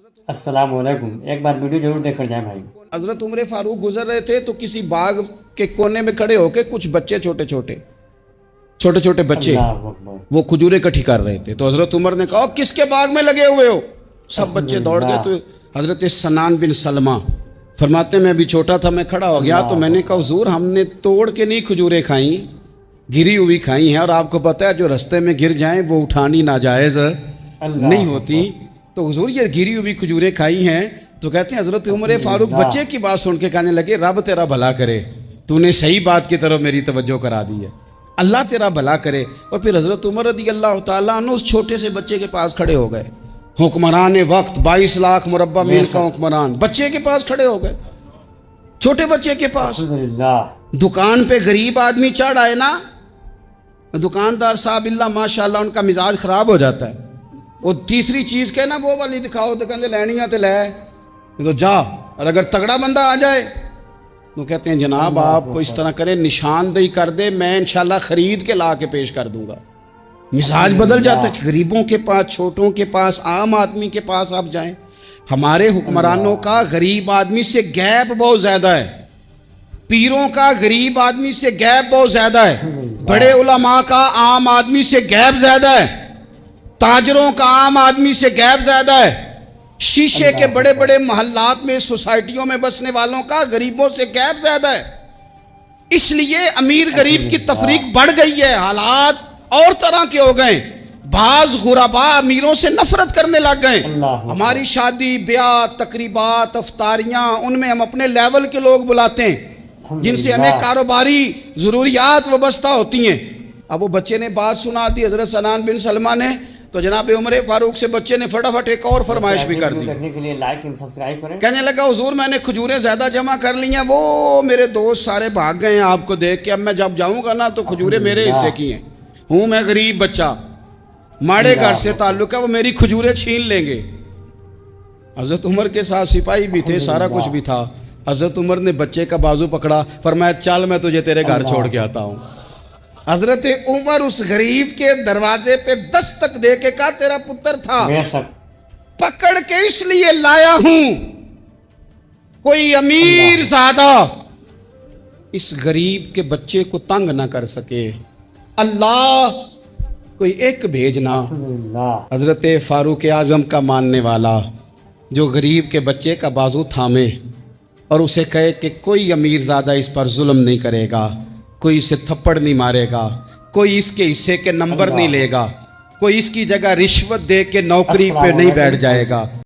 अस्सलाम वालेकुम। एक बार वीडियो जरूर देखकर जाए भाई। हजरत उमर फारूक गुजर रहे थे तो किसी बाग के कोने में खड़े होके कुछ बच्चे छोटे छोटे बच्चे अल्लाह अकबर। वो खजूरें इकट्ठी कर रहे थे। तो हजरत उमर ने कहा किसके बाग में लगे हुए हो? सब बच्चे दौड़ गए। तो हजरत सनान बिन सलमा फरमाते मैं अभी छोटा था, मैं खड़ा हो गया तो मैंने कहा हुजूर हमने तोड़ के नहीं खजूरें खाई, गिरी हुई खाई हैं, और आपको पता है जो रास्ते में गिर जाएं वो उठानी नाजायज़ नहीं होती, तो हुजूर ये गिरी हुई खजूरें खाई हैं। तो कहते हैं हजरत उमर फारूक बच्चे की बात सुन के कहने लगे रब तेरा भला करे, तूने सही बात की तरफ मेरी तवज्जो करा दी है, अल्लाह तेरा भला करे। और फिर हजरत उमर रदी अल्लाह तआला अन्हु उस छोटे से बच्चे के पास खड़े हो गए। हुक्मरान वक्त 22 लाख मुरब्बा मील का हुक्मरान बच्चे के पास खड़े हो गए, छोटे बच्चे के पास। अल्हम्दुलिल्लाह। दुकान पे गरीब आदमी चढ़ आए ना, दुकानदार साहब इल्ला माशाल्लाह उनका मिजाज खराब हो जाता है। वो तीसरी चीज़ के ना वो वाली दिखाओ तो कहते लेनी है तो ले, तो जा। और अगर तगड़ा बंदा आ जाए तो कहते हैं जनाब आप इस तरह करें निशानदेही कर दे, मैं इंशाल्लाह खरीद के ला के पेश कर दूंगा। मिजाज बदल जाता है। गरीबों के पास, छोटों के पास, आम आदमी के पास आप जाएं। हमारे हुक्मरानों का गरीब आदमी से गैप बहुत ज्यादा है, पीरों का गरीब आदमी से गैप बहुत ज्यादा है, बड़े उलमा का आम आदमी से गैप ज्यादा है, ताजरों का आम आदमी से गैप ज्यादा है, शीशे के बड़े बड़े मोहल्लात में सोसाइटियों में बसने वालों का गरीबों से गैप ज्यादा है। इसलिए अमीर गरीब की तफरीक बढ़ गई है, हालात और तरह के हो गए। बाज गुरबा अमीरों से नफरत करने लग गए। हमारी शादी ब्याह तकरीबात अफ्तारियां उनमें हम अपने लेवल के लोग बुलाते हैं जिनसे हमें कारोबारी जरूरियात वाबस्ता होती हैं। अब वो बच्चे ने बात सुना दी हजरत सनान बिन सलमा ने, तो जनाब उमर फारूक से बच्चे ने फटाफट एक और फरमाइश भी कर दी। देखने के लिए लाइक एंड सब्सक्राइब करें। कहने लगा हुजूर मैंने खजूरें ज्यादा जमा कर ली हैं, वो मेरे दोस्त सारे भाग गए हैं आपको देख के, अब मैं जब जाऊंगा ना तो खजूरें मेरे हिस्से की हैं। हूं मैं गरीब बच्चा, माड़े घर से ताल्लुक है, वो मेरी खजूरें छीन लेंगे। हजरत उमर के साथ सिपाही भी थे, सारा कुछ भी था। हजरत उमर ने बच्चे का बाजू पकड़ा, फरमाया चल मैं तुझे तेरे घर छोड़ के आता हूं। हजरत उमर उस गरीब के दरवाजे पे दस्तक दे के कहा तेरा पुत्र था, पकड़ के इसलिए लाया हूं कोई अमीर ज़ादा इस गरीब के बच्चे को तंग ना कर सके, अल्लाह कोई एक भेजना। हजरत फारूक आजम का मानने वाला जो गरीब के बच्चे का बाजू थामे और उसे कहे कि कोई अमीर ज़्यादा इस पर जुल्म नहीं करेगा, कोई इसे थप्पड़ नहीं मारेगा, कोई इसके हिस्से के नंबर नहीं लेगा, कोई इसकी जगह रिश्वत दे के नौकरी पे नहीं बैठ जाएगा।